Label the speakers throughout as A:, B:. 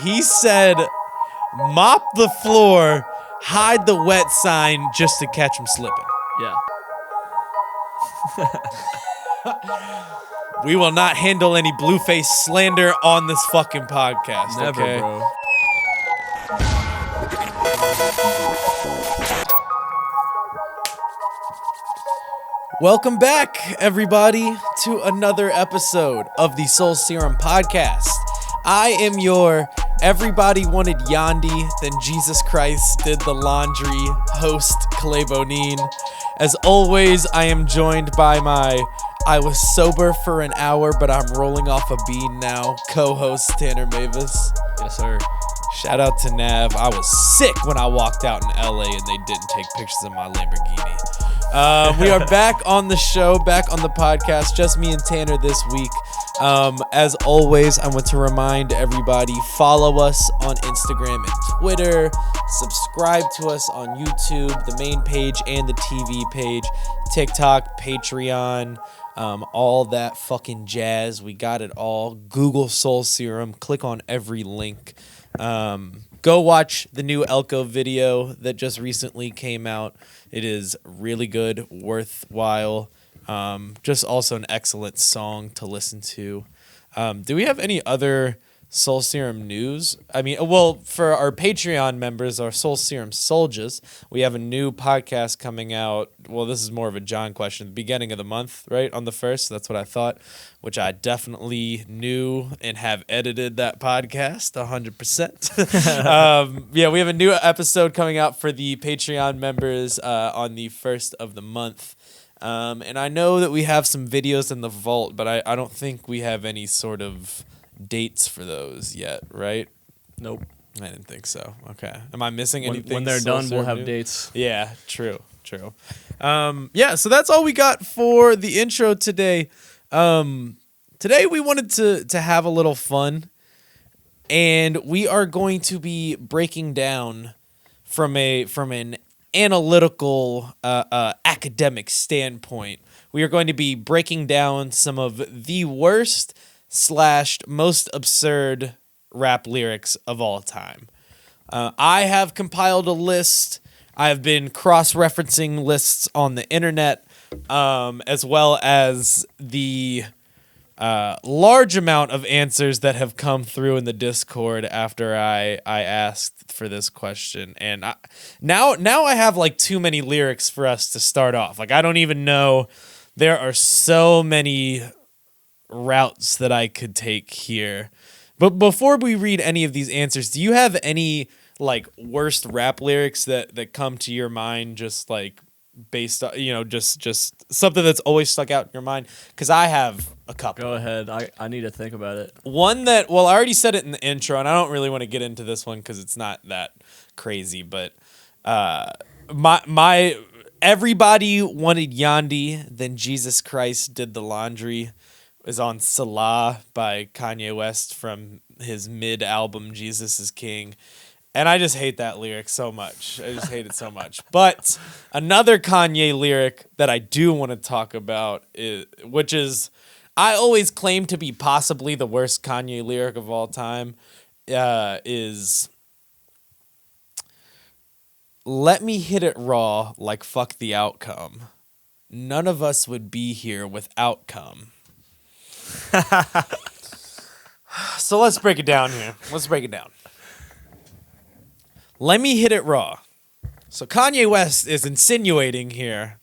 A: He said, mop the floor, hide the wet sign just to catch him slipping.
B: Yeah.
A: We will not handle any blueface slander on this fucking podcast,
B: Never,
A: okay?
B: bro.
A: Welcome back, everybody, to another episode of the Soul Serum podcast. I am your everybody wanted Yandi, then Jesus Christ did the laundry host, Clay Bonin. As always, I am joined by my I was sober for an hour, but I'm rolling off a bean now, co-host Tanner Mavis.
B: Yes, sir.
A: Shout out to Nav. I was sick when I walked out in LA and they didn't take pictures of my Lamborghini. We are back on the show, back on the podcast, just me and Tanner this week. As always, I want to remind everybody, follow us on Instagram and Twitter, subscribe to us on YouTube, the main page and the TV page, TikTok, Patreon, all that fucking jazz. We got it all. Google Soul Serum, click on every link. Go watch the new Elko video that just recently came out. It is really good, worthwhile. Just also an excellent song to listen to. Do we have any other Soul Serum news? I mean, well, for our Patreon members, our Soul Serum soldiers, we have a new podcast coming out. Well, this is more of a John question. The beginning of the month, right? On the 1st. That's what I thought, which I definitely knew and have edited that podcast 100%. Yeah, we have a new episode coming out for the Patreon members on the 1st of the month. And I know that we have some videos in the vault, but I don't think we have any sort of dates for those yet, right?
B: Nope.
A: I didn't think so. Okay. Am I missing anything?
B: When they're
A: Soul
B: done, we'll
A: Serum
B: have
A: new?
B: dates.
A: Yeah, true. Yeah, so that's all we got for the intro today. Today we wanted to have a little fun, and we are going to be breaking down from an analytical academic standpoint. We are going to be breaking down some of the worst / most absurd rap lyrics of all time. I have compiled a list. I have been cross-referencing lists on the internet, as well as the large amount of answers that have come through in the Discord after I asked for this question. And now I have like too many lyrics for us to start off. Like, I don't even know. There are so many routes that I could take here. But before we read any of these answers, do you have any like worst rap lyrics that come to your mind, just like based on, just something that's always stuck out in your mind? Because I have a couple.
B: Go ahead. I need to think about it.
A: One that, well, I already said it in the intro, and I don't really want to get into this one because it's not that crazy, but my everybody wanted Yandi, then Jesus Christ did the laundry is on Salah by Kanye West from his mid-album Jesus is King. And I just hate that lyric so much. I just hate it so much. But another Kanye lyric that I do want to talk about, which is, I always claim to be possibly the worst Kanye lyric of all time, is, let me hit it raw like fuck the outcome. None of us would be here without come. So let's break it down here. Let me hit it raw. So Kanye West is insinuating here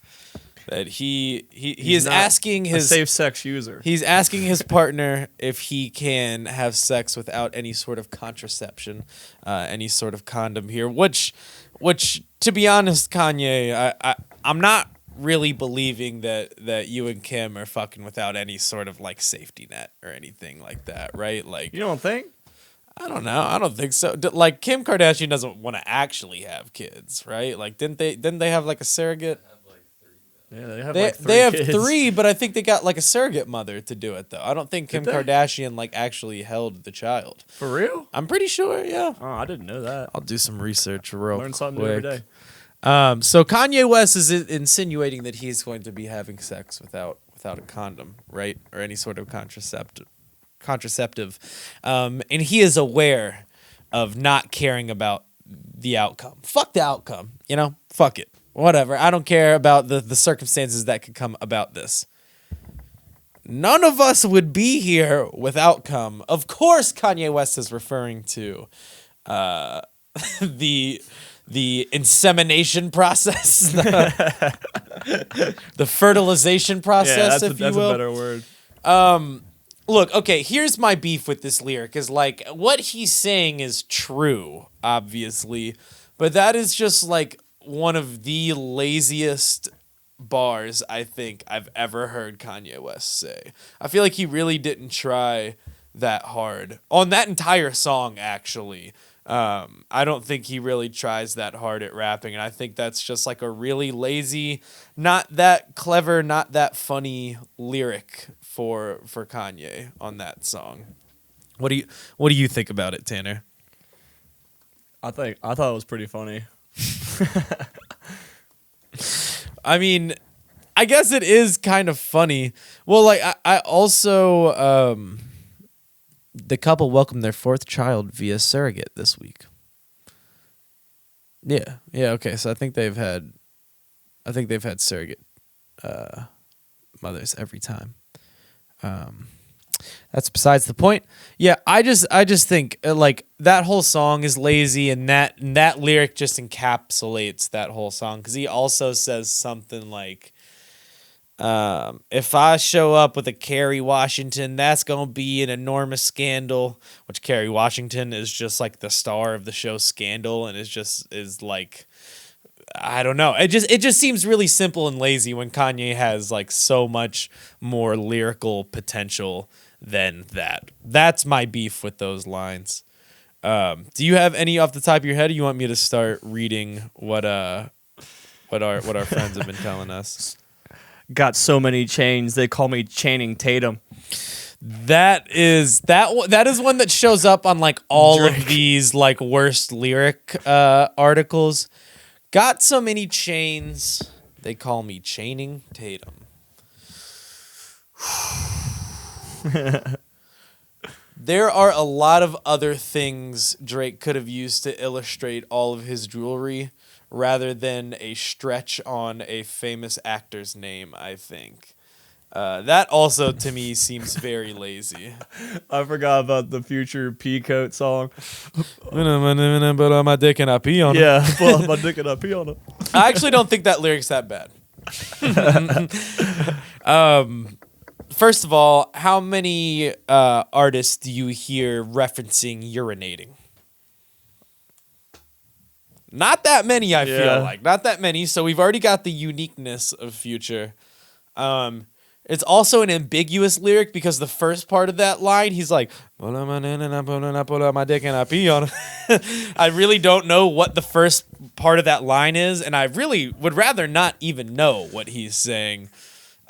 A: that he is asking his
B: safe sex user.
A: He's asking his partner if he can have sex without any sort of contraception, any sort of condom here. Which to be honest, Kanye, I'm not really believing that you and Kim are fucking without any sort of like safety net or anything like that, right? Like,
B: You don't think?
A: I don't know. I don't think so. Like, Kim Kardashian doesn't want to actually have kids, right? Like, didn't they have like a surrogate?
B: Yeah, they have
A: They have
B: kids.
A: 3, but I think they got like a surrogate mother to do it though. I don't think Kim Kardashian like actually held the child.
B: For real?
A: I'm pretty sure, yeah.
B: Oh, I didn't know that.
A: I'll do some research real
B: Learn
A: quick.
B: something new every day.
A: So Kanye West is insinuating that he's going to be having sex without a condom, right? Or any sort of contraceptive. And he is aware of not caring about the outcome. Fuck the outcome, you know? Fuck it. Whatever. I don't care about the circumstances that could come about this. None of us would be here with outcome. Of course, Kanye West is referring to the insemination process, the fertilization process, if you will.
B: That's a better word.
A: Look, okay, here's my beef with this lyric is like what he's saying is true, obviously, but that is just like one of the laziest bars I think I've ever heard Kanye West say. I feel like he really didn't try that hard on that entire song, actually. I don't think he really tries that hard at rapping, and I think that's just like a really lazy, not that clever, not that funny lyric for Kanye on that song. What do you think about it, Tanner?
B: I thought it was pretty funny.
A: I mean, I guess it is kind of funny. Well, like I also the couple welcomed their fourth child via surrogate this week. Yeah, okay. So I think they've had surrogate mothers every time. That's besides the point. Yeah, I just think like that whole song is lazy, and that lyric just encapsulates that whole song because he also says something like, if I show up with a Kerry Washington, that's gonna be an enormous scandal. Which Kerry Washington is just like the star of the show Scandal, and is like, I don't know. It just seems really simple and lazy when Kanye has like so much more lyrical potential than that. That's my beef with those lines. Do you have any off the top of your head, or you want me to start reading what our friends have been telling us?
B: Got so many chains, they call me Channing Tatum.
A: That is one that shows up on like all of these like worst lyric articles. Got so many chains, they call me Channing Tatum. There are a lot of other things Drake could have used to illustrate all of his jewelry rather than a stretch on a famous actor's name, I think. That also, to me, seems very lazy.
B: I forgot about the Future Peacoat song.
A: Put on my dick and I pee on it.
B: Yeah, pull out my dick and I pee on it.
A: I actually don't think that lyric's that bad. First of all, how many artists do you hear referencing urinating? Not that many, I feel like. Not that many. So we've already got the uniqueness of Future. It's also an ambiguous lyric because the first part of that line, he's like, pull out my dick and I pee on it. I really don't know what the first part of that line is, and I really would rather not even know what he's saying.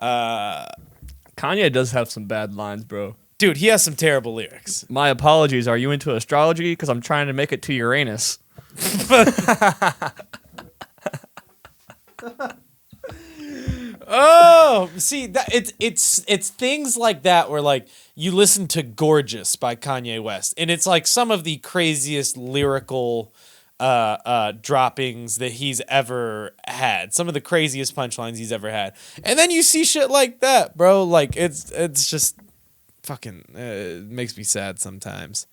B: Kanye does have some bad lines, bro.
A: Dude, he has some terrible lyrics.
B: My apologies. Are you into astrology? Because I'm trying to make it to Uranus.
A: Oh, see that it's things like that where like you listen to "Gorgeous" by Kanye West, and it's like some of the craziest lyrical droppings that he's ever had, some of the craziest punchlines he's ever had, and then you see shit like that, bro. Like it's just fucking it makes me sad sometimes.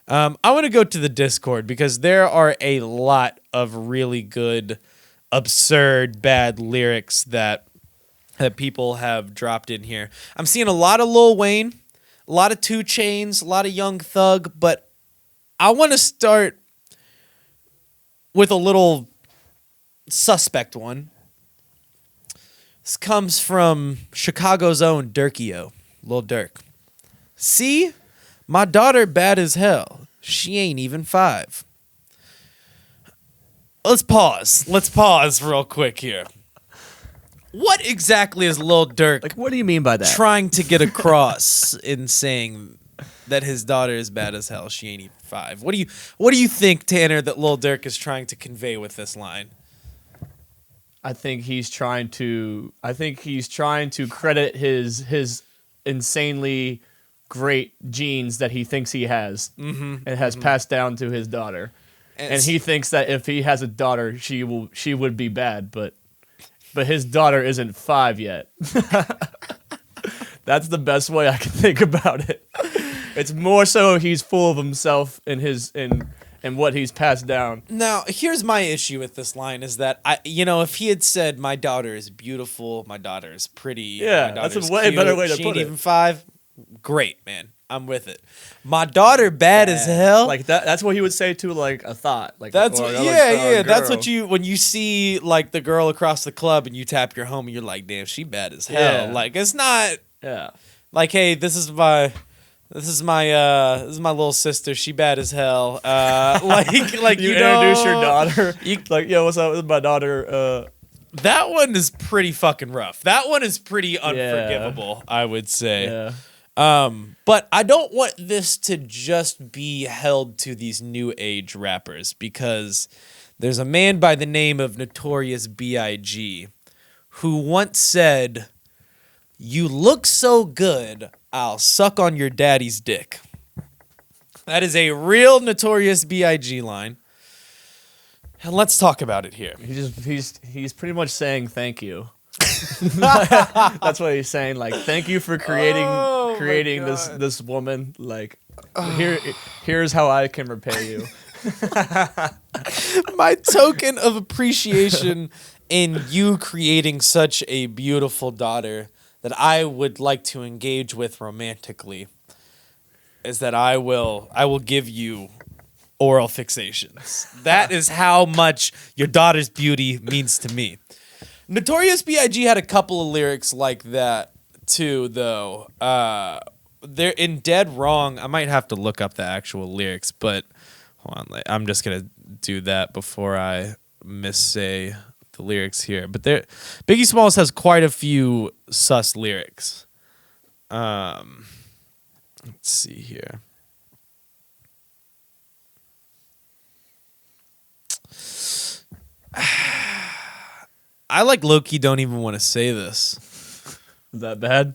A: I want to go to the Discord because there are a lot of really good, absurd, bad lyrics that people have dropped in here. I'm seeing a lot of Lil Wayne, a lot of 2 Chainz, a lot of Young Thug, but I want to start with a little suspect one. This comes from Chicago's own Durkio, Lil Durk. See? My daughter bad as hell. She ain't even 5. Let's pause real quick here. What exactly is Lil Durk
B: Like, what do you mean by that?
A: trying to get across in saying that his daughter is bad as hell? She ain't even 5. What do you think, Tanner, that Lil Durk is trying to convey with this line?
B: I think he's trying to credit his insanely great genes that he thinks he has and has passed down to his daughter. And he thinks that if he has a daughter, she would be bad, but his daughter isn't 5 yet. That's the best way I can think about it. It's more so he's full of himself and what he's passed down.
A: Now, here's my issue with this line is that if he had said my daughter is beautiful, my daughter is pretty,
B: yeah,
A: my
B: that's a
A: daughter's
B: way
A: cute,
B: better way to
A: she
B: put
A: ain't
B: it.
A: even 5, great, man. I'm with it. My daughter bad as hell.
B: Like that's what he would say to like a thought. Like
A: That's
B: or,
A: what,
B: like,
A: yeah.
B: a
A: That's
B: girl.
A: what when you see like the girl across the club and you tap your homie, you're like, damn, she bad as hell.
B: Yeah.
A: Like it's not
B: Yeah.
A: like, hey, this is my little sister. She bad as hell. Like
B: You introduce your daughter. Like, yo, what's up with my daughter?
A: That one is pretty fucking rough. That one is pretty unforgivable, I would say.
B: Yeah.
A: But I don't want this to just be held to these new age rappers because there's a man by the name of Notorious B.I.G. who once said, "You look so good, I'll suck on your daddy's dick." That is a real Notorious B.I.G. line. And let's talk about it here.
B: He's pretty much saying thank you. That's what he's saying. Like, thank you for creating this woman. Like, here's how I can repay you.
A: My token of appreciation in you creating such a beautiful daughter that I would like to engage with romantically is that I will give you oral fixations. That is how much your daughter's beauty means to me. Notorious B.I.G. had a couple of lyrics like that too, though. They're in Dead Wrong. I might have to look up the actual lyrics, but hold on. I'm just gonna do that before I missay the lyrics here. But Biggie Smalls has quite a few sus lyrics. Let's see here. I like low-key don't even want to say this.
B: Is that bad?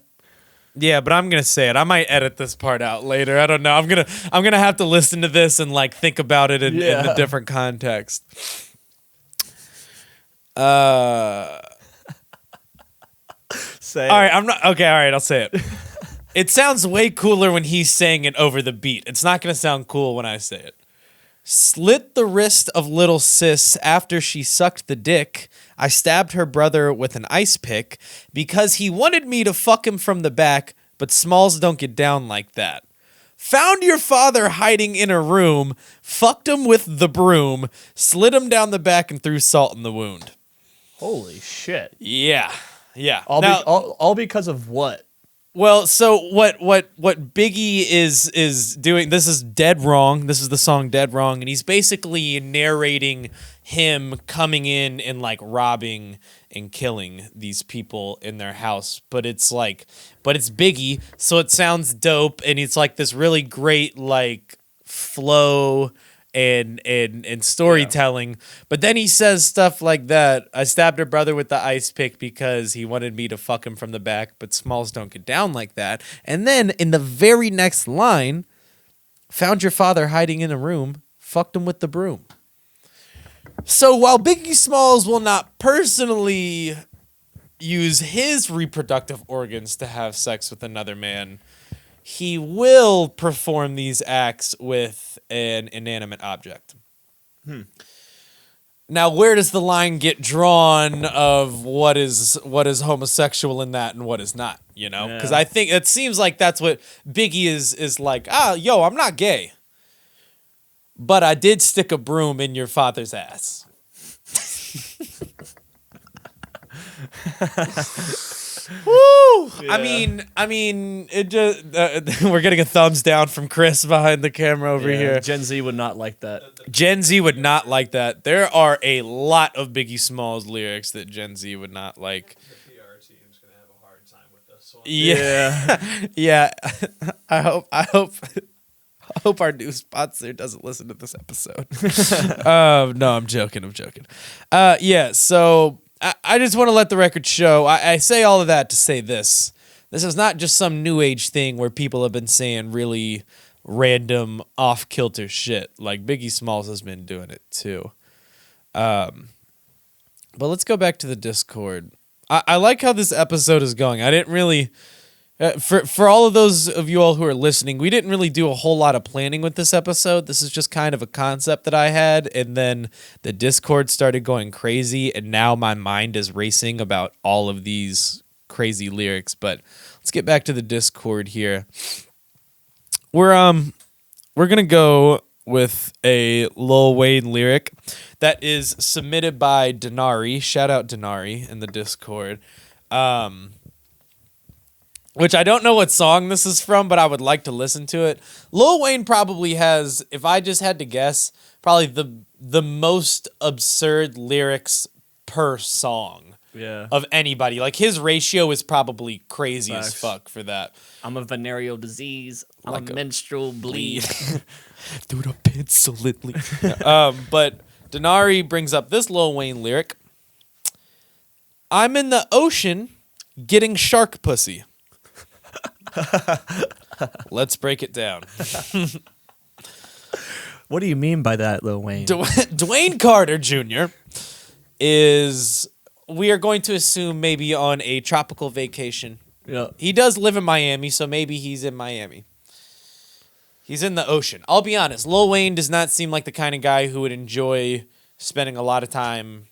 A: Yeah, but I'm gonna say it. I might edit this part out later. I don't know. I'm gonna have to listen to this and like think about it in a different context.
B: Say
A: All
B: it.
A: right, I'm not okay. All right, I'll say it. It sounds way cooler when he's saying it over the beat. It's not gonna sound cool when I say it. Slit the wrist of little sis after she sucked the dick. I stabbed her brother with an ice pick because he wanted me to fuck him from the back, but Smalls don't get down like that. Found your father hiding in a room, fucked him with the broom, slid him down the back and threw salt in the wound.
B: Holy shit.
A: Yeah.
B: All because of what?
A: Well, so what Biggie is doing, this is Dead Wrong. This is the song Dead Wrong, and he's basically narrating him coming in and like robbing and killing these people in their house. But it's Biggie, so it sounds dope, and it's like this really great like flow and storytelling. But then he says stuff like that. I stabbed her brother with the ice pick because he wanted me to fuck him from the back, but Smalls don't get down like that. And then in the very next line, found your father hiding in a room, fucked him with the broom. So while Biggie Smalls will not personally use his reproductive organs to have sex with another man, he will perform these acts with an inanimate object. Now, where does the line get drawn of what is homosexual in that and what is not? You know, because I think it seems like that's what Biggie is like. Yo, I'm not gay, but I did stick a broom in your father's ass. Woo! Yeah. I mean, it just we're getting a thumbs down from Chris behind the camera over here.
B: Gen Z would not like that.
A: Gen Z would not like that. There are a lot of Biggie Smalls lyrics that Gen Z would not like.
C: The PR team's gonna have a hard time with this one.
A: Yeah, yeah. I hope our new sponsor doesn't listen to this episode. No, I'm joking. Yeah, so I just want to let the record show. I say all of that to say this, This is not just some new age thing where people have been saying really random off kilter shit. Like Biggie Smalls has been doing it too. But let's go back to the Discord. I like how this episode is going. I didn't really for all of those of you all who are listening, we didn't really do a whole lot of planning with this episode. This is just kind of a concept that I had, and then the Discord started going crazy, and now my mind is racing about all of these crazy lyrics. But let's get back to the Discord here. We're gonna go with a Lil Wayne lyric that is submitted by Denari. Shout out Denari in the Discord. Which I don't know what song this is from, but I would like to listen to it. Lil Wayne probably has, if I just had to guess, probably the most absurd lyrics per song of anybody. Like his ratio is probably crazy as fuck for that.
B: I'm a venereal disease. I'm a menstrual bleed.
A: Through the pencil. But Denari brings up this Lil Wayne lyric. I'm in the ocean getting shark pussy. Let's break it down.
B: What do you mean by that, Lil Wayne?
A: Dwayne Carter Jr. is, we are going to assume, maybe on a tropical vacation.
B: Yeah.
A: He does live in Miami, so maybe he's in Miami. He's in the ocean. I'll be honest, Lil Wayne does not seem like the kind of guy who would enjoy spending a lot of time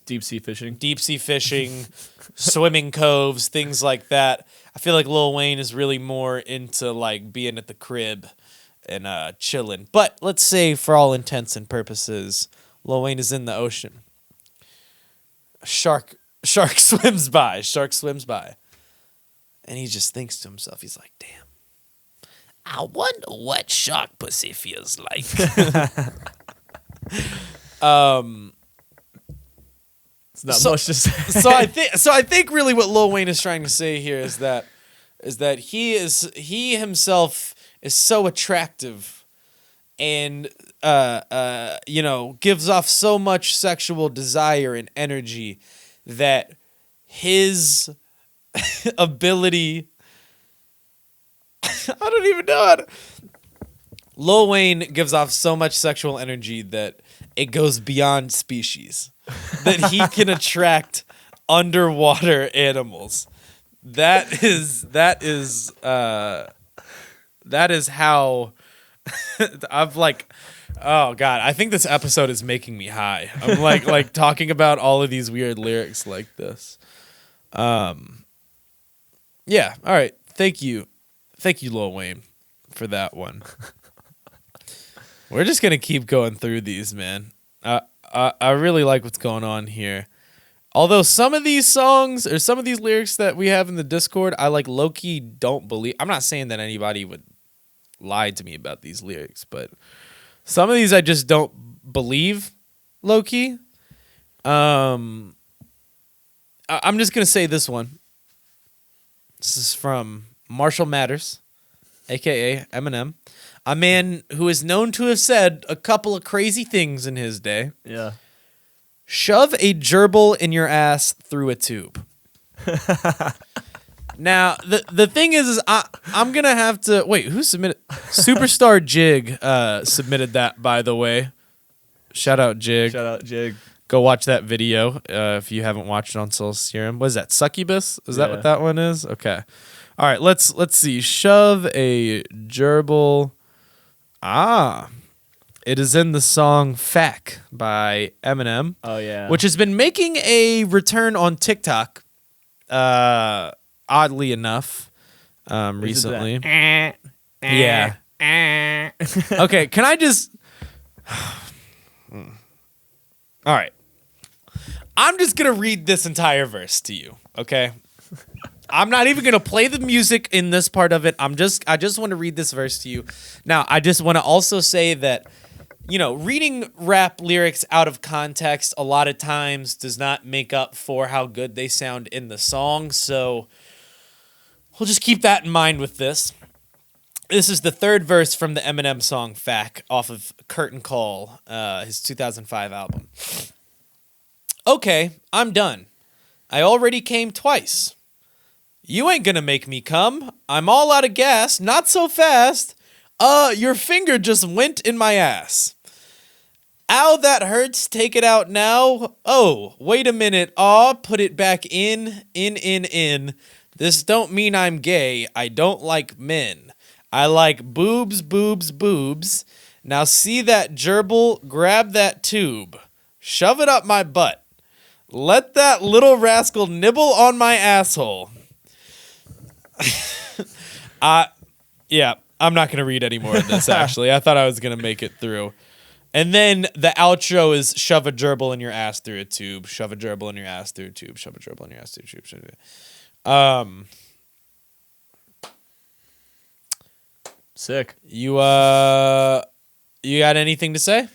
B: deep sea fishing,
A: swimming coves, things like that. I feel like Lil Wayne is really more into like being at the crib and chilling. But let's say, for all intents and purposes, Lil Wayne is in the ocean. Shark swims by, and he just thinks to himself, he's like, "Damn, I wonder what shark pussy feels like."
B: Not much to say.
A: So I think really what Lil Wayne is trying to say here is that he himself is so attractive and gives off so much sexual desire and energy that his ability I don't even know how to. Lil Wayne gives off so much sexual energy that it goes beyond species. That he can attract underwater animals. That is how I've like, oh God, I think this episode is making me high. I'm like talking about all of these weird lyrics like this. Yeah, all right. Thank you, Lil Wayne, for that one. We're just gonna keep going through these, man. I really like what's going on here. Although some of these songs or some of these lyrics that we have in the Discord, I like low-key don't believe. I'm not saying that anybody would lie to me about these lyrics, but some of these I just don't believe low-key. I'm just going to say this one. This is from Marshall Mathers, a.k.a. Eminem. A man who is known to have said a couple of crazy things in his day.
B: Yeah.
A: Shove a gerbil in your ass through a tube. Now, the thing is I'm going to have to... Wait, who submitted... Superstar Jig submitted that, by the way. Shout out Jig. Go watch that video if you haven't watched it on Soul Serum. What is that, Succubus? Is that what that one is? Okay. All right, let's see. Shove a gerbil... It is in the song Fack by Eminem.
B: Oh, yeah.
A: Which has been making a return on TikTok, oddly enough, recently. Yeah. Okay, can I just... All right. I'm just going to read this entire verse to you, okay? I'm not even going to play the music in this part of it. I just want to read this verse to you. Now, I just want to also say that, reading rap lyrics out of context a lot of times does not make up for how good they sound in the song. So we'll just keep that in mind with this. This is the third verse from the Eminem song Fack off of Curtain Call, his 2005 album. Okay, I'm done. I already came twice. You ain't gonna make me come. I'm all out of gas. Not so fast. Your finger just went in my ass. Ow, that hurts. Take it out now. Oh, wait a minute. Aw, put it back in. This don't mean I'm gay. I don't like men. I like boobs, boobs, boobs. Now see that gerbil? Grab that tube. Shove it up my butt. Let that little rascal nibble on my asshole. Yeah, I'm not going to read any more of this, actually. I thought I was going to make it through. And then the outro is shove a gerbil in your ass through a tube. Shove a gerbil in your ass through a tube. Shove a gerbil in your ass through a tube.
B: Sick.
A: You got anything to say?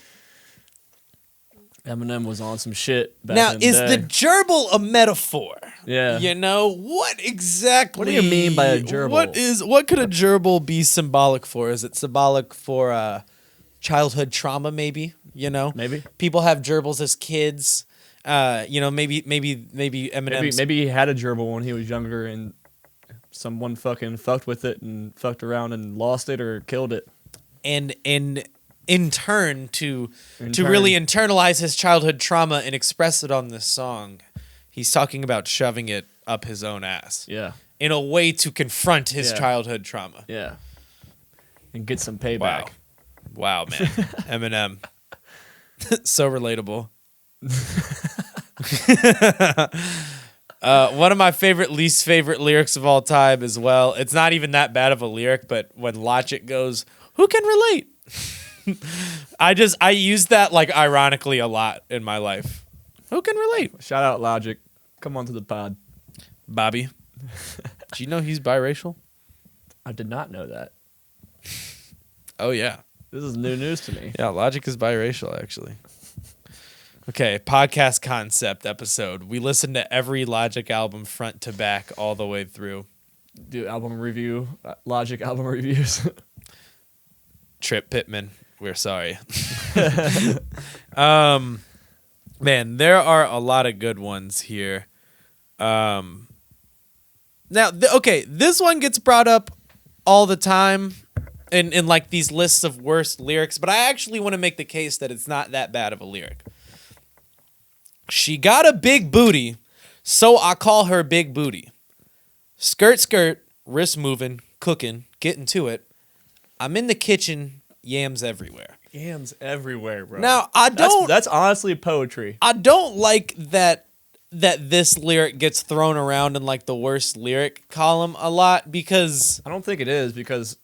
B: Eminem was on some shit back
A: Now,
B: in the
A: is
B: day.
A: the gerbil a metaphor?
B: Yeah.
A: You know, what exactly...
B: What do you mean by a gerbil?
A: What could a gerbil be symbolic for? Is it symbolic for childhood trauma, maybe? You know?
B: Maybe.
A: People have gerbils as kids. You know, maybe Eminem...
B: Maybe he had a gerbil when he was younger and someone fucking fucked with it and fucked around and lost it or killed it.
A: And in turn to really internalize his childhood trauma and express it on this song, he's talking about shoving it up his own ass.
B: Yeah.
A: In a way to confront his childhood trauma.
B: Yeah. And get some payback.
A: Wow, man. Eminem. So relatable. One of my least favorite lyrics of all time as well. It's not even that bad of a lyric, but when Logic goes, "Who can relate?" I use that like ironically a lot in my life. Who can relate?
B: Shout out Logic. Come on to the pod.
A: Bobby. Do you know he's biracial?
B: I did not know that.
A: Oh yeah.
B: This is new news to me.
A: Yeah, Logic is biracial actually. Okay, podcast concept episode. We listen to every Logic album front to back all the way through.
B: Do album review, Logic album reviews.
A: Trip Pittman, we're sorry. Man, there are a lot of good ones here. Now, this one gets brought up all the time in like these lists of worst lyrics, but I actually want to make the case that it's not that bad of a lyric. She got a big booty, so I call her Big Booty. Skirt, skirt, wrist moving, cooking, getting to it. I'm in the kitchen, yams everywhere.
B: Yams everywhere, bro.
A: Now,
B: That's honestly poetry.
A: I don't like that this lyric gets thrown around in like the worst lyric column a lot because
B: I don't think it is because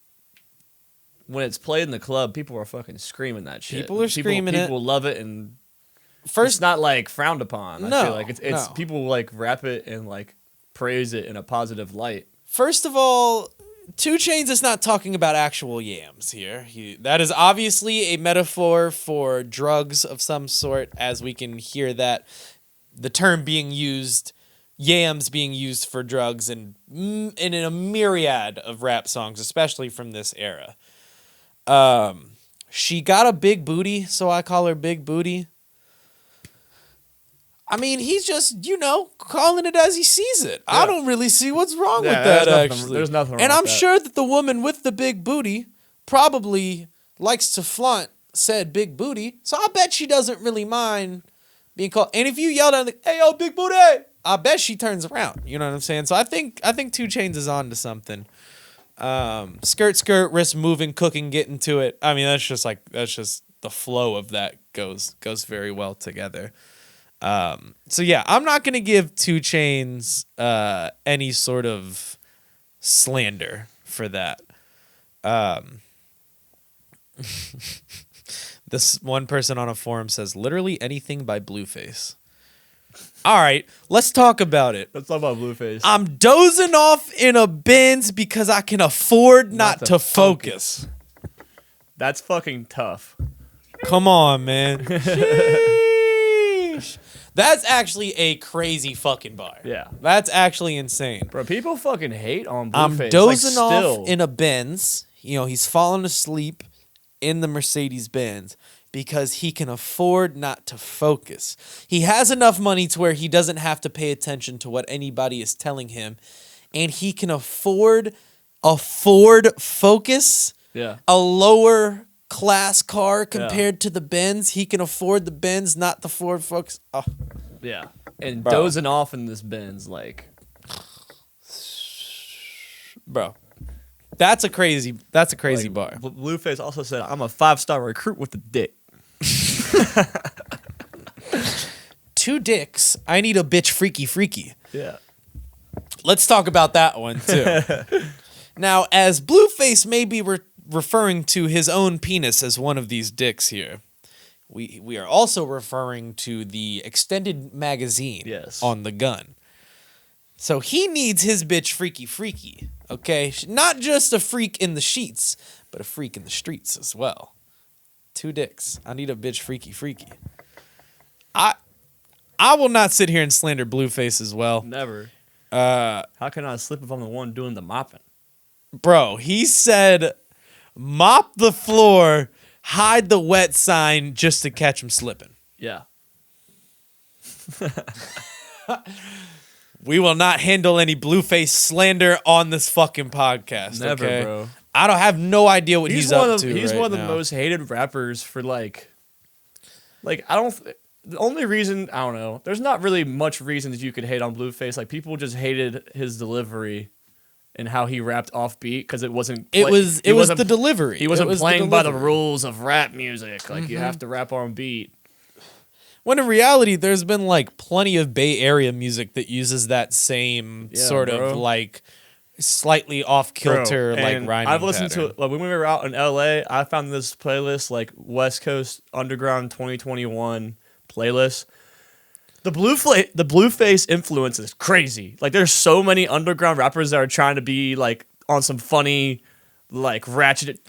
B: when it's played in the club, people are fucking screaming that shit.
A: People are screaming it.
B: People love it and
A: first
B: it's not like frowned upon.
A: No,
B: I feel like it's
A: no.
B: people like rap it and like praise it in a positive light.
A: First of all, 2 Chainz is not talking about actual yams here. That is obviously a metaphor for drugs of some sort, as we can hear that the term being used, yams being used for drugs and in a myriad of rap songs, especially from this era. She got a big booty, so I call her Big Booty. I mean, he's just, calling it as he sees it. Yeah. I don't really see what's wrong with that, actually.
B: There's nothing wrong
A: and I'm
B: with that.
A: sure that the woman with the big booty probably likes to flaunt said big booty, so I bet she doesn't really mind being called. And if you yell at her, hey, yo, big booty, I bet she turns around. You know what I'm saying? So I think 2 Chainz is on to something. Skirt, skirt, wrist moving, cooking, getting to it. I mean, that's just the flow of that goes very well together. So yeah, I'm not gonna give 2 Chainz any sort of slander for that. This one person on a forum says literally anything by Blueface. All right, let's talk about it.
B: Let's talk about Blueface.
A: I'm dozing off in a Benz because I can afford not to focus.
B: That's fucking tough.
A: Come on, man. Sheesh. That's actually a crazy fucking bar.
B: Yeah.
A: That's actually insane.
B: Bro, people fucking hate on Blueface.
A: I'm dozing off in a Benz. He's falling asleep in the Mercedes-Benz because he can afford not to focus. He has enough money to where he doesn't have to pay attention to what anybody is telling him. and he can afford a Ford Focus,
B: Yeah.
A: a lower class car compared to the Benz. He can afford the Benz, not the Ford Focus. Oh,
B: Yeah. And
A: Bro.
B: dozing off in this Benz, like,
A: bro, that's a crazy bar.
B: Blueface also said, "I'm a 5-star recruit with a dick."
A: 2 dicks. I need a bitch freaky.
B: Yeah.
A: Let's talk about that one too. Now, as Blueface may be referring to his own penis as one of these dicks here, we are also referring to the extended magazine on the gun. So he needs his bitch freaky, okay? Not just a freak in the sheets, but a freak in the streets as well. 2 dicks. I need a bitch freaky. I will not sit here and slander Blueface as well.
B: Never. How can I slip if I'm the one doing the mopping?
A: Bro, he said, mop the floor, hide the wet sign just to catch him slipping.
B: Yeah.
A: We will not handle any Blueface slander on this fucking podcast.
B: Never,
A: okay?
B: bro.
A: I don't have no idea what he's up to.
B: He's
A: right
B: one of the
A: now.
B: most hated rappers for like I don't. The only reason, I don't know. There's not really much reason that you could hate on Blueface. Like, people just hated his delivery and how he rapped off beat because it wasn't.
A: It was the delivery.
B: He wasn't playing by the rules of rap music. Like, you have to rap on beat.
A: When in reality, there's been like plenty of Bay Area music that uses that same sort of like slightly off kilter like rhyming.
B: I've listened to it like when we were out in LA. I found this playlist like West Coast Underground 2021 playlist. The Blueface influence is crazy. Like, there's so many underground rappers that are trying to be like on some funny, like ratchet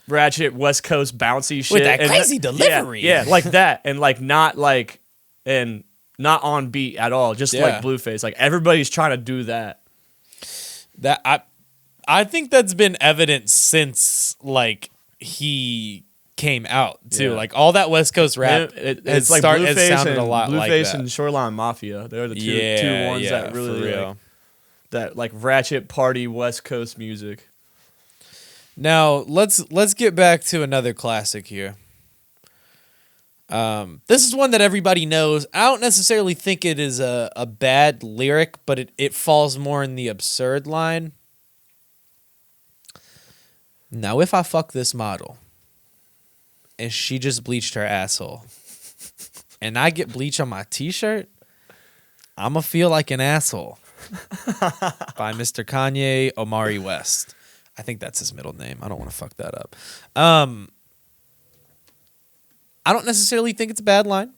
B: West Coast bouncy shit
A: with that crazy delivery.
B: Yeah, like that, and like not like and not on beat at all. Just like Blueface. Like, everybody's trying to do that.
A: That I think that's been evident since like he came out too.
B: Yeah.
A: like all that West Coast rap
B: it's like Blueface
A: sounded
B: and
A: a lot like that.
B: and Shoreline Mafia. They're the two ones that really like, that like ratchet party West Coast music.
A: Now let's get back to another classic here. This is one that everybody knows. I don't necessarily think it is a bad lyric, but it falls more in the absurd line. Now, if I fuck this model and she just bleached her asshole and I get bleach on my t-shirt, I'ma feel like an asshole. By Mr. Kanye West. I think that's his middle name. I don't want to fuck that up. I don't necessarily think it's a bad line.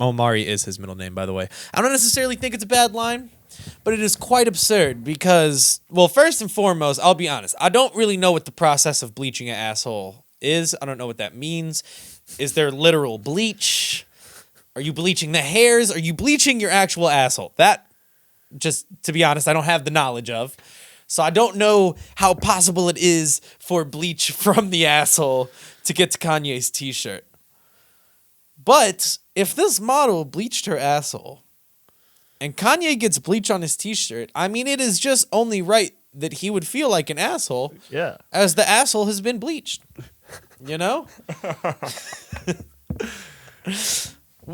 A: Omari is his middle name, by the way. I don't necessarily think it's a bad line, but it is quite absurd because, well, first and foremost, I'll be honest. I don't really know what the process of bleaching an asshole is. I don't know what that means. Is there literal bleach? Are you bleaching the hairs? Are you bleaching your actual asshole? That, just to be honest, I don't have the knowledge of. So I don't know how possible it is for bleach from the asshole to get to Kanye's t-shirt. But if this model bleached her asshole and Kanye gets bleach on his t-shirt, I mean, it is just only right that he would feel like an asshole.
B: Yeah.
A: As the asshole has been bleached. You know?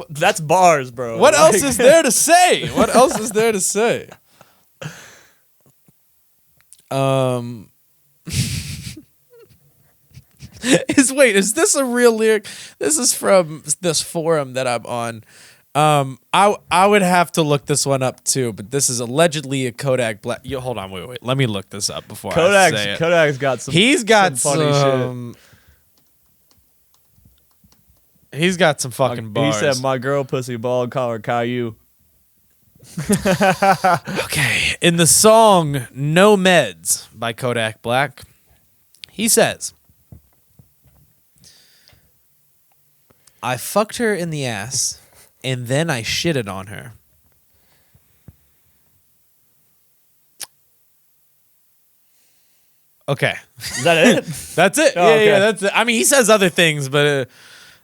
B: That's bars, bro.
A: What else is there to say? What else is there to say? Is this a real lyric? This is from this forum that I'm on. I would have to look this one up too, but this is allegedly a Kodak Black. Hold on, wait. Let me look this up before I say it.
B: Kodak's got some.
A: He's got
B: some funny shit.
A: He's got some fucking bars.
B: He said, "My girl pussy bald, call her Caillou."
A: Okay, in the song "No Meds" by Kodak Black, he says, "I fucked her in the ass, and then I shitted on her." Okay.
B: Is that it?
A: That's it.
B: Oh, okay.
A: Yeah, that's it. I mean, he says other things, but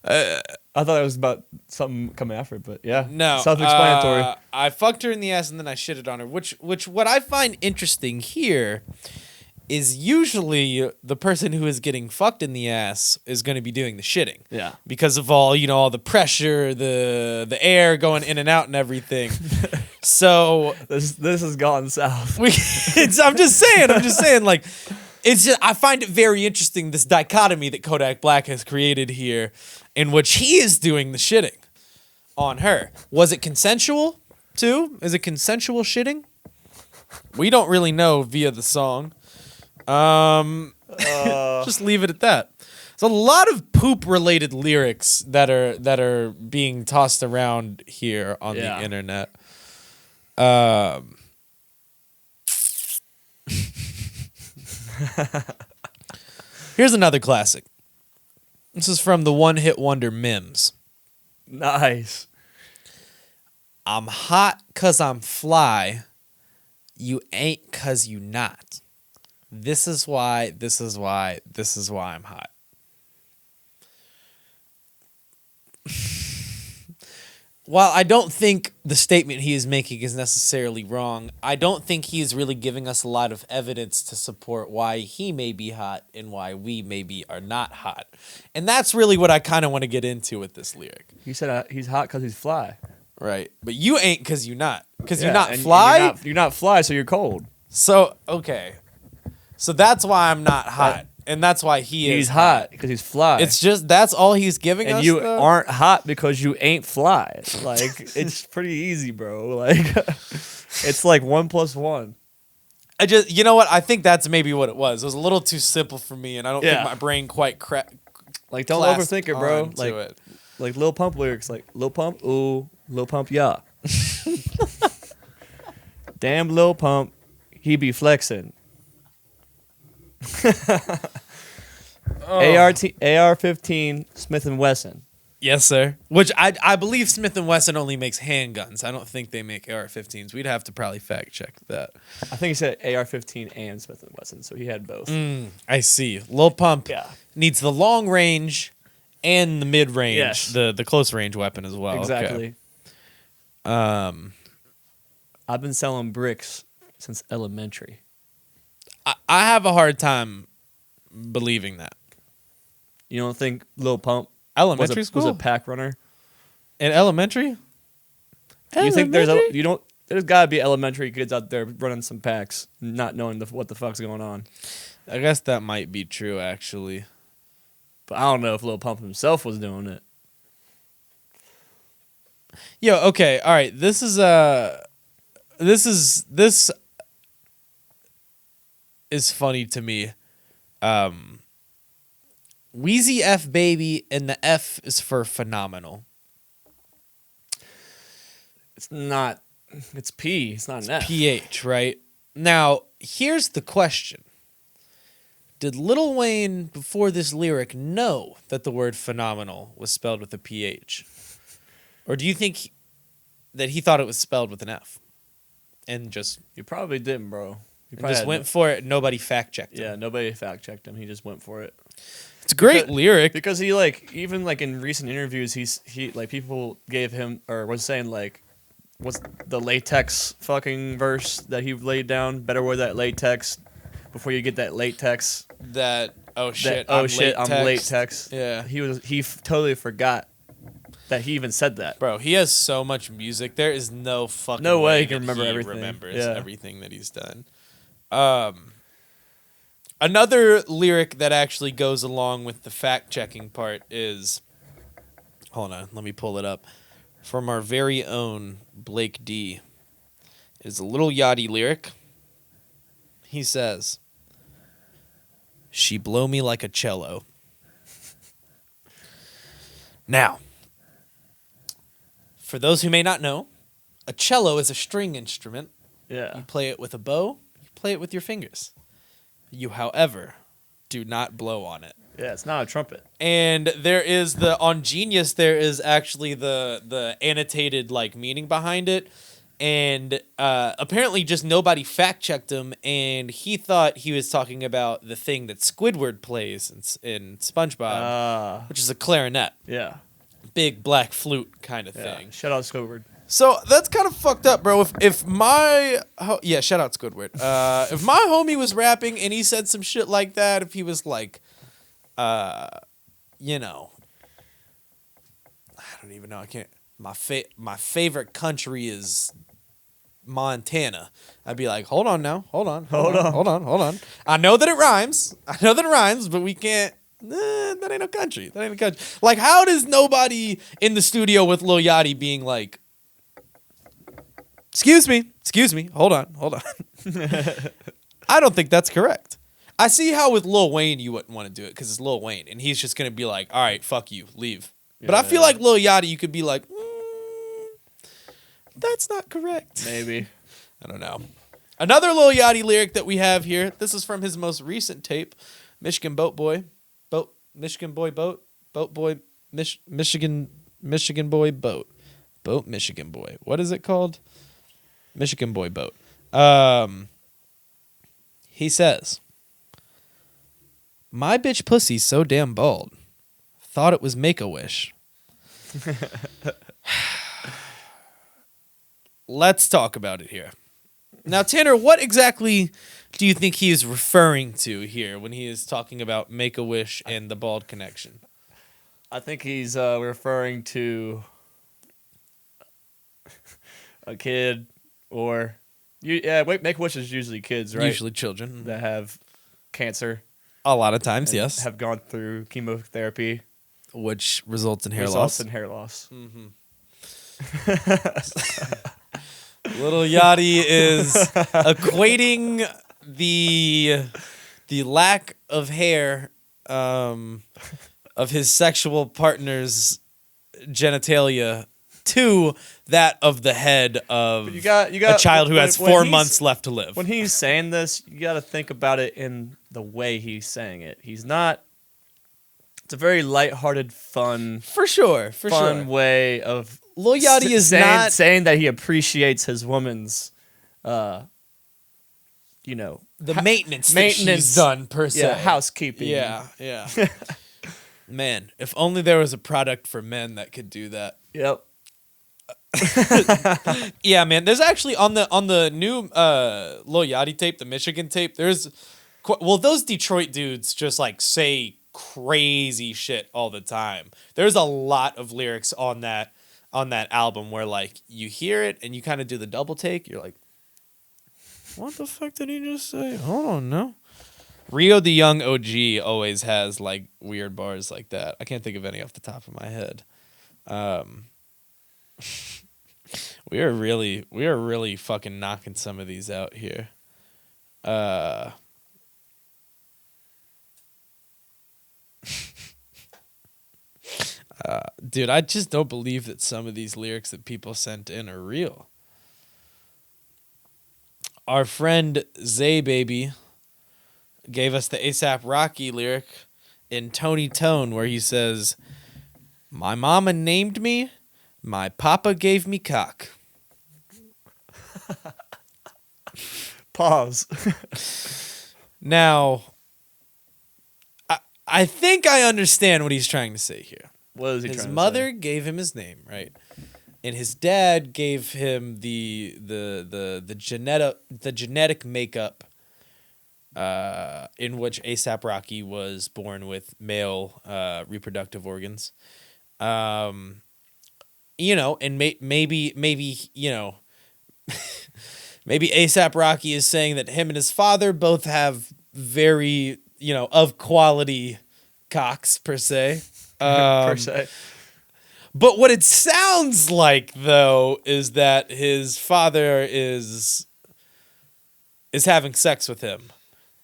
B: I thought it was about something coming after it, but yeah.
A: No,
B: Self-explanatory.
A: I fucked her in the ass and then I shitted on her. Which what I find interesting here is usually the person who is getting fucked in the ass is going to be doing the shitting.
B: Yeah.
A: Because of all all the pressure, the air going in and out and everything. So
B: This has gone south.
A: I'm just saying, like, it's just, I find it very interesting, this dichotomy that Kodak Black has created here, in which he is doing the shitting on her. Was it consensual, too? Is it consensual shitting? We don't really know via the song. Just leave it at that. There's a lot of poop-related lyrics that are being tossed around here on the internet. Here's another classic. This is from the One Hit Wonder Mims.
B: Nice.
A: I'm hot 'cause I'm fly. You ain't 'cause you not. This is why I'm hot. While I don't think the statement he is making is necessarily wrong, I don't think he is really giving us a lot of evidence to support why he may be hot and why we maybe are not hot. And that's really what I kind of want to get into with this lyric.
B: He said he's hot because he's fly.
A: Right. But you ain't because you not. Because you're
B: Yeah,
A: not
B: and
A: fly?
B: You're not fly, so you're cold.
A: So, okay. So that's why I'm not hot. And that's why he is
B: He's hot because he's fly.
A: It's just, that's all he's giving us,
B: and you
A: though?
B: aren't hot because you ain't fly. Like, it's pretty easy, bro. Like, it's like 1 + 1.
A: I just, you know what? I think that's maybe what it was. It was a little too simple for me, and I don't think
B: Yeah.
A: my brain quite
B: Like, don't
A: clasped
B: overthink it, bro.
A: onto
B: Like,
A: it.
B: like Lil Pump lyrics, like Lil Pump, ooh, Lil Pump, yeah. Damn Lil Pump, he be flexing. AR-15, Smith & Wesson.
A: Yes, sir. Which I believe Smith & Wesson only makes handguns. I don't think they make AR-15s. We'd have to probably fact check that.
B: I think he said AR-15 and Smith & Wesson, so he had both.
A: I see. Lil Pump
B: Yeah.
A: needs the long range and the mid range,
B: Yes.
A: the close range weapon as well.
B: Exactly.
A: Okay.
B: I've been selling bricks since elementary.
A: I have a hard time believing that.
B: You don't think Lil Pump
A: Elementary
B: was
A: school?
B: a pack runner?
A: In elementary?
B: You think
A: Elementary?
B: there's got to be elementary kids out there running some packs, not knowing what the fuck's going on.
A: I guess that might be true, actually.
B: But I don't know if Lil Pump himself was doing it.
A: Yo, okay, all right. This is funny to me. Wheezy F baby, and the F is for phenomenal.
B: It's not. It's P. It's not an F.
A: PH, right? Now, here's the question. Did Lil Wayne, before this lyric, know that the word phenomenal was spelled with a PH? Or do you think that he thought it was spelled with an F? And just,
B: You probably didn't, bro. You
A: and just went for it, nobody fact-checked him.
B: Yeah, nobody fact checked him. He just went for it.
A: It's a great lyric.
B: Because he even in recent interviews he people gave him or was saying what's the latex fucking verse that he laid down? Better wear that latex before you get that latex.
A: That, oh shit,
B: I'm latex.
A: Yeah.
B: He totally forgot that he even said that.
A: Bro, he has so much music. There is no fucking
B: No way he
A: that
B: can remember everything.
A: remembers
B: Yeah.
A: everything that he's done. Another lyric that actually goes along with the fact-checking part is, hold on, let me pull it up, from our very own Blake D. Is a Lil Yachty lyric. He says, "She blow me like a cello." Now, for those who may not know, a cello is a string instrument.
B: Yeah.
A: You play it with a bow, you play it with your fingers. You, however, do not blow on it.
B: Yeah, it's not a trumpet.
A: And there is on Genius, there is actually the annotated meaning behind it. And apparently just nobody fact-checked him, and he thought he was talking about the thing that Squidward plays in SpongeBob, which is a clarinet.
B: Yeah.
A: Big black flute kind of
B: Yeah.
A: thing.
B: Shout out Squidward.
A: So that's kind of fucked up, bro. If my... shout out Squidward. If my homie was rapping and he said some shit like that, if he was like, you know... I don't even know. I can't... My favorite country is... Montana. I'd be like, hold on now, hold on. I know that it rhymes, but we can't. That ain't no country. Like, how does nobody in the studio with Lil Yachty being like, excuse me, hold on. I don't think that's correct. I see how with Lil Wayne you wouldn't want to do it because it's Lil Wayne and he's just gonna be like, all right, fuck you, leave. But I feel like Lil Yachty, you could be like. That's not correct.
B: Maybe.
A: I don't know. Another Lil Yachty lyric that we have here. This is from his most recent tape, Michigan Boat Boy. Michigan Boy. Boat, Michigan Boy. What is it called? Michigan Boy Boat. He says, my bitch pussy's so damn bald. Thought it was Make-A-Wish. Let's talk about it here. Now, Tanner, what exactly do you think he is referring to here when he is talking about Make-A-Wish and the bald connection?
B: I think he's referring to a kid or... Make-A-Wish is usually kids, right?
A: Usually children.
B: That have cancer.
A: A lot of times, yes.
B: Have gone through chemotherapy.
A: Which results in hair
B: loss.
A: Mm-hmm. Little Yachty is equating the lack of hair of his sexual partner's genitalia to that of the head of
B: you got
A: a child who has 4 months left to live.
B: When he's saying this, you got to think about it in the way he's saying it. He's not... It's a very lighthearted, fun...
A: For sure.
B: way of...
A: Lil Yachty is not
B: saying that he appreciates his woman's, the
A: maintenance that she's done per se.
B: Yeah, housekeeping.
A: Yeah. Man, if only there was a product for men that could do that.
B: Yep.
A: Yeah, man. There's actually on the new Lil Yachty tape, the Michigan tape. There's those Detroit dudes just like say crazy shit all the time. There's a lot of lyrics on that album where like you hear it and you kind of do the double take. You're like, what the fuck did he just say? Hold on, no. Rio the Young OG always has like weird bars like that. I can't think of any off the top of my head. We are really fucking knocking some of these out here. Dude, I just don't believe that some of these lyrics that people sent in are real. Our friend Zay Baby gave us the ASAP Rocky lyric in Tony Tone where he says, my mama named me, my papa gave me cock.
B: Pause.
A: Now, I think I understand what he's trying to say here.
B: What is he trying to say?
A: His mother gave him his name, right? And his dad gave him the genetic makeup in which A$AP Rocky was born with male reproductive organs. And maybe maybe A$AP Rocky is saying that him and his father both have very, of quality cocks per se.
B: Per se.
A: But what it sounds like, though, is that his father is having sex with him.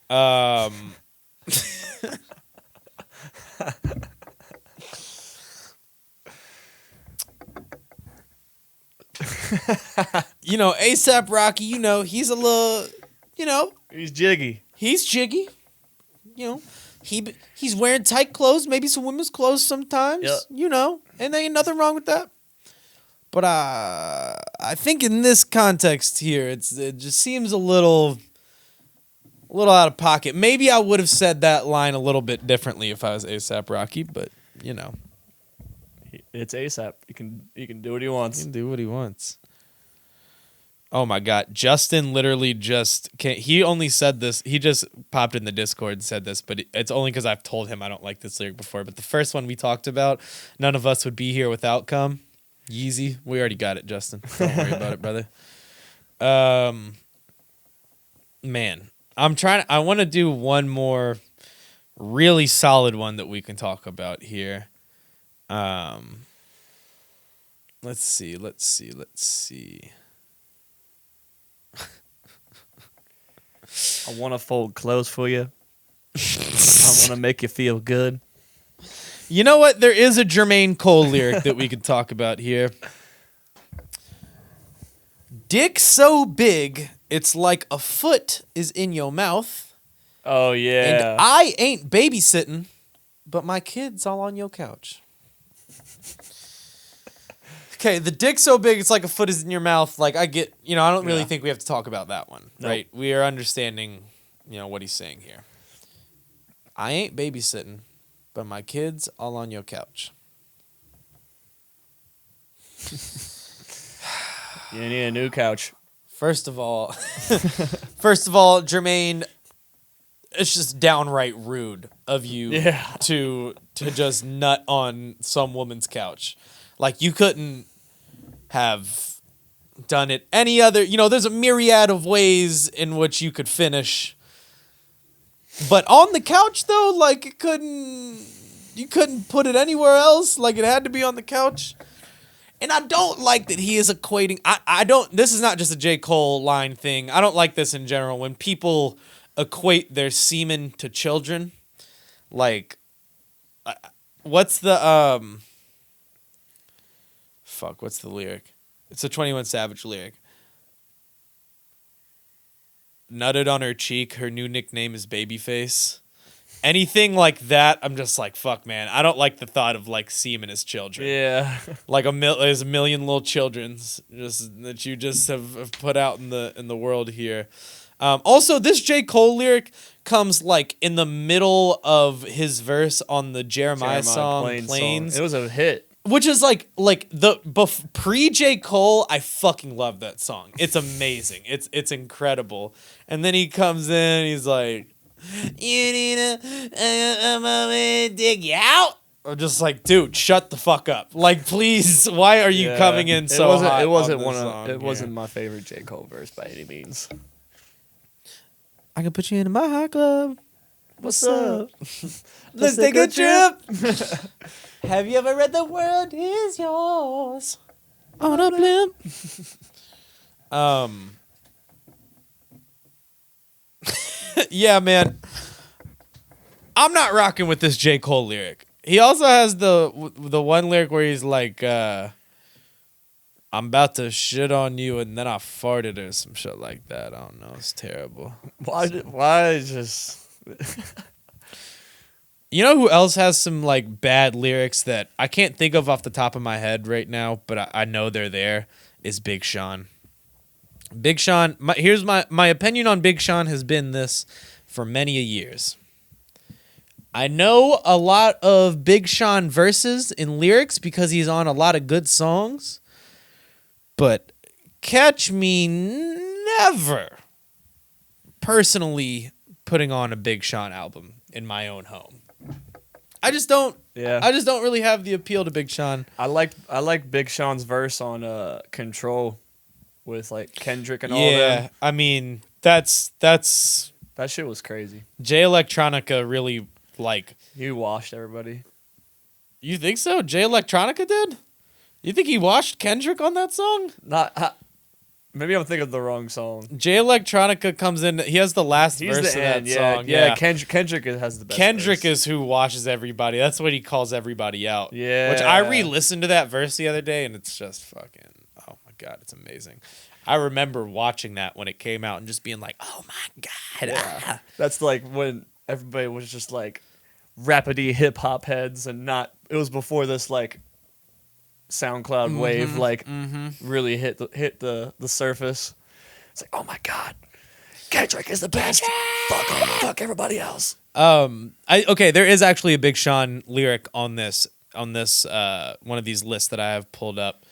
A: A$AP Rocky, he's a little,
B: He's jiggy.
A: He's jiggy. He's wearing tight clothes, maybe some women's clothes sometimes,
B: Yep.
A: and there ain't nothing wrong with that. But I think in this context here, it just seems a little out of pocket. Maybe I would have said that line a little bit differently if I was A$AP Rocky, but you know,
B: It's ASAP. He can do what he wants.
A: he can do what he wants. Oh my God, Justin literally just can't. He only said this. He just popped in the Discord and said this, but it's only because I've told him I don't like this lyric before. But the first one we talked about, none of us would be here without cum. Yeezy, we already got it, Justin. Don't worry about it, brother. Man, I want to do one more really solid one that we can talk about here. Let's see.
B: I want to fold clothes for you. I want to make you feel good.
A: You know what? There is a Jermaine Cole lyric that we could talk about here. Dick so big, it's like a foot is in your mouth.
B: Oh, yeah.
A: And I ain't babysitting, but my kid's all on your couch. Okay, the dick so big, it's like a foot is in your mouth. Like, I get, I don't really think we have to talk about that one, right? We are understanding, what he's saying here. I ain't babysitting, but my kid's all on your couch.
B: You need a new couch.
A: First of all, Jermaine, it's just downright rude of you to just nut on some woman's couch. Like, you couldn't have done it any other, there's a myriad of ways in which you could finish. But on the couch though, like you couldn't put it anywhere else. Like, it had to be on the couch. And I don't like that he is equating, this is not just a J. Cole line thing. I don't like this in general. When people equate their semen to children, like, what's the lyric? It's a 21 Savage lyric. Nutted on her cheek, her new nickname is Babyface. Anything like that, I'm just like, fuck, man. I don't like the thought of, like, semen as children.
B: Yeah.
A: Like, there's a million little children's just that you just have put out in the world here. Also, this J. Cole lyric comes, like, in the middle of his verse on the Jeremiah song, Plains.
B: It was a hit.
A: Which is like pre J. Cole, I fucking love that song. It's amazing. It's incredible. And then he comes in, he's like, you need a dig you out. I'm just like, dude, shut the fuck up. Like, please, why are you coming in so hot?
B: It wasn't my favorite J. Cole verse by any means.
A: I can put you in my hot club. What's up? Let's take a trip. Have you ever read The World Is Yours on a blimp? Yeah, man. I'm not rocking with this J. Cole lyric. He also has the one lyric where he's like, I'm about to shit on you and then I farted or some shit like that. I don't know. It's terrible.
B: Why just...
A: You know who else has some, like, bad lyrics that I can't think of off the top of my head right now, but I know they're there, is Big Sean. Big Sean, here's my opinion on Big Sean has been this for many a years. I know a lot of Big Sean verses and lyrics because he's on a lot of good songs, but catch me never personally putting on a Big Sean album in my own home. I just don't really have the appeal to Big Sean.
B: I like Big Sean's verse on Control with, like, Kendrick and all that.
A: Yeah, I mean, that's
B: that shit was crazy.
A: Jay Electronica really, like,
B: He washed everybody.
A: You think so? Jay Electronica did? You think he washed Kendrick on that song?
B: Maybe I'm thinking of the wrong song.
A: Jay Electronica comes in. He has the last verse of that song.
B: Yeah. Kendrick has the best.
A: Kendrick
B: verse.
A: is who washes everybody. That's what he calls everybody out.
B: Yeah.
A: Which I re-listened to that verse the other day, and it's just fucking. Oh my god, it's amazing. I remember watching that when it came out and just being like, oh my god.
B: Yeah. That's like when everybody was just like rapidy hip hop heads and not. It was before this like SoundCloud wave really hit the surface. It's like, oh my god, Kendrick is the best. Fuck him, fuck everybody else.
A: There is actually a Big Sean lyric on this one of these lists that I have pulled up.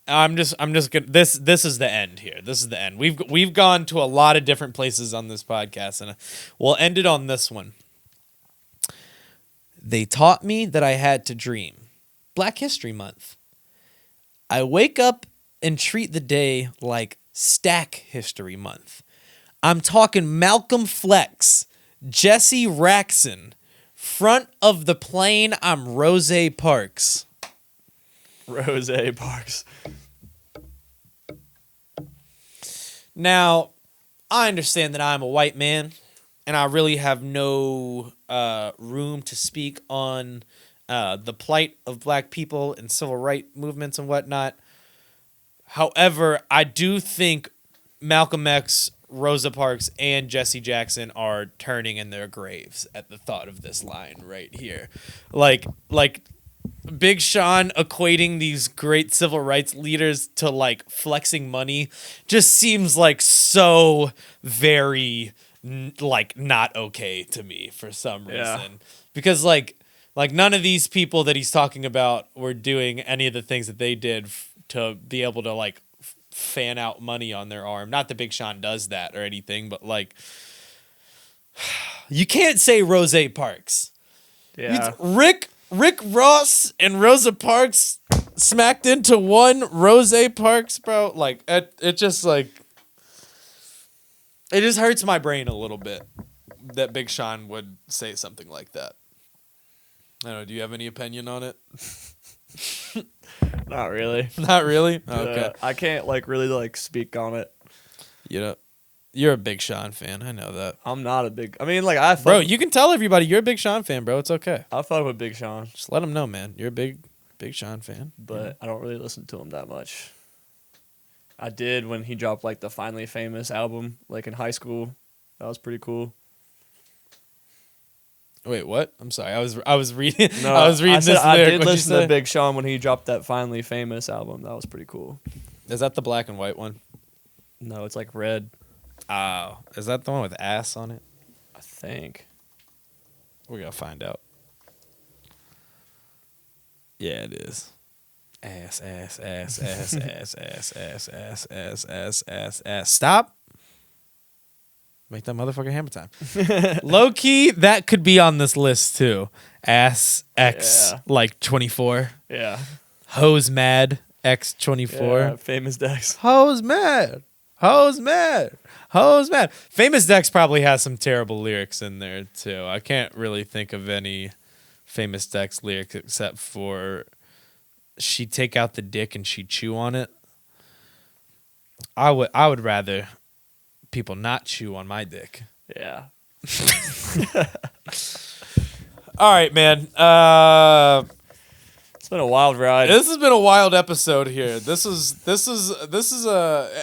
A: I'm just gonna this is the end here. This is the end. We've gone to a lot of different places on this podcast, and we'll end it on this one. They taught me that I had to dream. Black History Month. I wake up and treat the day like Stack History Month. I'm talking Malcolm Flex, Jesse Raxon, front of the plane. I'm Rose Parks.
B: Rose Parks.
A: Now, I understand that I'm a white man, and I really have no room to speak on the plight of black people and civil rights movements and whatnot. However, I do think Malcolm X, Rosa Parks, and Jesse Jackson are turning in their graves at the thought of this line right here. Like Big Sean equating these great civil rights leaders to like flexing money just seems like so very like not okay to me for some reason. Because like none of these people that he's talking about were doing any of the things that they did to be able to like fan out money on their arm. Not that Big Sean does that or anything, but like you can't say Rose Parks.
B: Yeah.
A: Rick Ross and Rosa Parks smacked into one Rose Parks, bro. Like it just like it just hurts my brain a little bit that Big Sean would say something like that. I don't know. Do you have any opinion on it?
B: Not really.
A: Not really? Okay.
B: I can't like really like speak on it.
A: You know, you're a Big Sean fan. I know that.
B: I'm not a big. I mean, like I.
A: Bro, you can tell everybody you're a Big Sean fan, bro. It's okay.
B: I fuck with Big Sean.
A: Just let them know, man. You're a Big Sean fan.
B: But I don't really listen to him that much. I did when he dropped like the Finally Famous album, like in high school. That was pretty cool.
A: Wait, what? I'm sorry. I was reading.
B: No,
A: I was reading this lyric.
B: I did
A: What'd you
B: listen
A: say?
B: to Big Sean when he dropped that Finally Famous album. That was pretty cool.
A: Is that the black and white one?
B: No, it's like red.
A: Oh, is that the one with ass on it?
B: I think.
A: We're gonna find out. Yeah, it is. Ass, ass, ass, ass, ass, ass, ass, ass, ass, ass, ass, ass. Stop. Make that motherfucker hammer time. Low key, that could be on this list too. Ass X like 24.
B: Yeah.
A: Hose mad X 24.
B: Yeah, Famous Dex.
A: Hose mad. Hose mad. Hose mad. Famous Dex probably has some terrible lyrics in there too. I can't really think of any Famous Dex lyrics except for she take out the dick and she chew on it. I would rather people not chew on my dick.
B: Yeah.
A: All right, man.
B: It's been a wild ride.
A: This has been a wild episode here. This is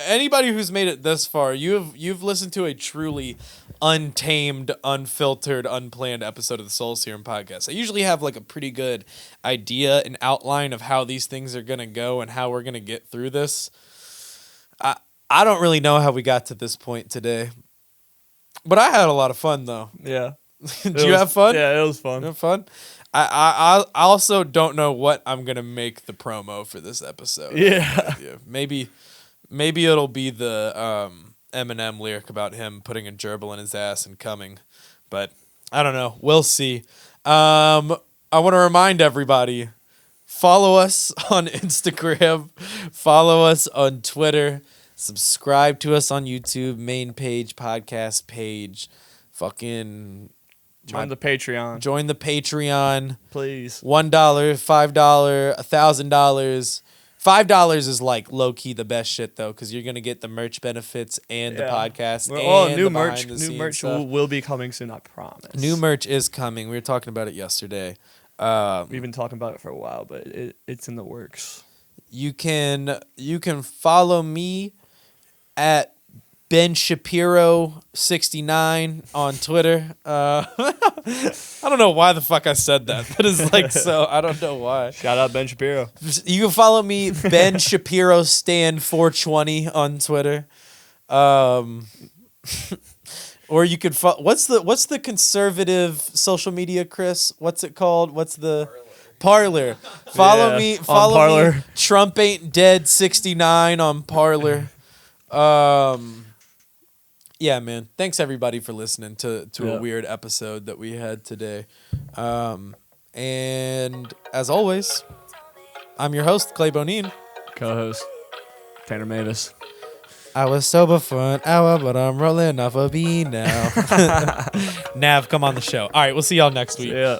A: anybody who's made it this far, you've listened to a truly untamed, unfiltered, unplanned episode of the Soul Serum podcast. I usually have like a pretty good idea and outline of how these things are gonna go and how we're gonna get through this. I don't really know how we got to this point today, but I had a lot of fun though.
B: Yeah.
A: Did you have fun?
B: Yeah, it was fun.
A: You have fun? I also don't know what I'm gonna make the promo for this episode.
B: Yeah.
A: Maybe it'll be the Eminem lyric about him putting a gerbil in his ass and coming, but I don't know. We'll see. I want to remind everybody: follow us on Instagram, follow us on Twitter, subscribe to us on YouTube, main page, podcast page, fucking.
B: Join the Patreon.
A: Join the Patreon.
B: Please.
A: $1, $5, $1,000. $5 is like low key the best shit though, because you're gonna get the merch benefits and the podcast. And
B: new
A: the
B: merch.
A: behind the
B: New
A: scenes
B: merch
A: stuff.
B: will be coming soon. I promise.
A: New merch is coming. We were talking about it yesterday.
B: We've been talking about it for a while, but it's in the works.
A: You can follow me at Ben Shapiro 69 on Twitter. I don't know why the fuck I said that. That is like so. I don't know why.
B: Shout out Ben Shapiro.
A: You can follow me, Ben Shapiro Stan 420 on Twitter. Or you could what's the conservative social media, Chris? What's it called? What's the Parler? Follow me. Follow
B: Parler.
A: me. Trump ain't dead 69 on Parler. Yeah, man. Thanks everybody for listening to a weird episode that we had today. And as always, I'm your host, Clay Bonin.
B: Co-host Tanner Mavis.
A: I was sober for an hour, but I'm rolling off a bean now. Nav, come on the show. All right, we'll see y'all next week.
B: Yeah.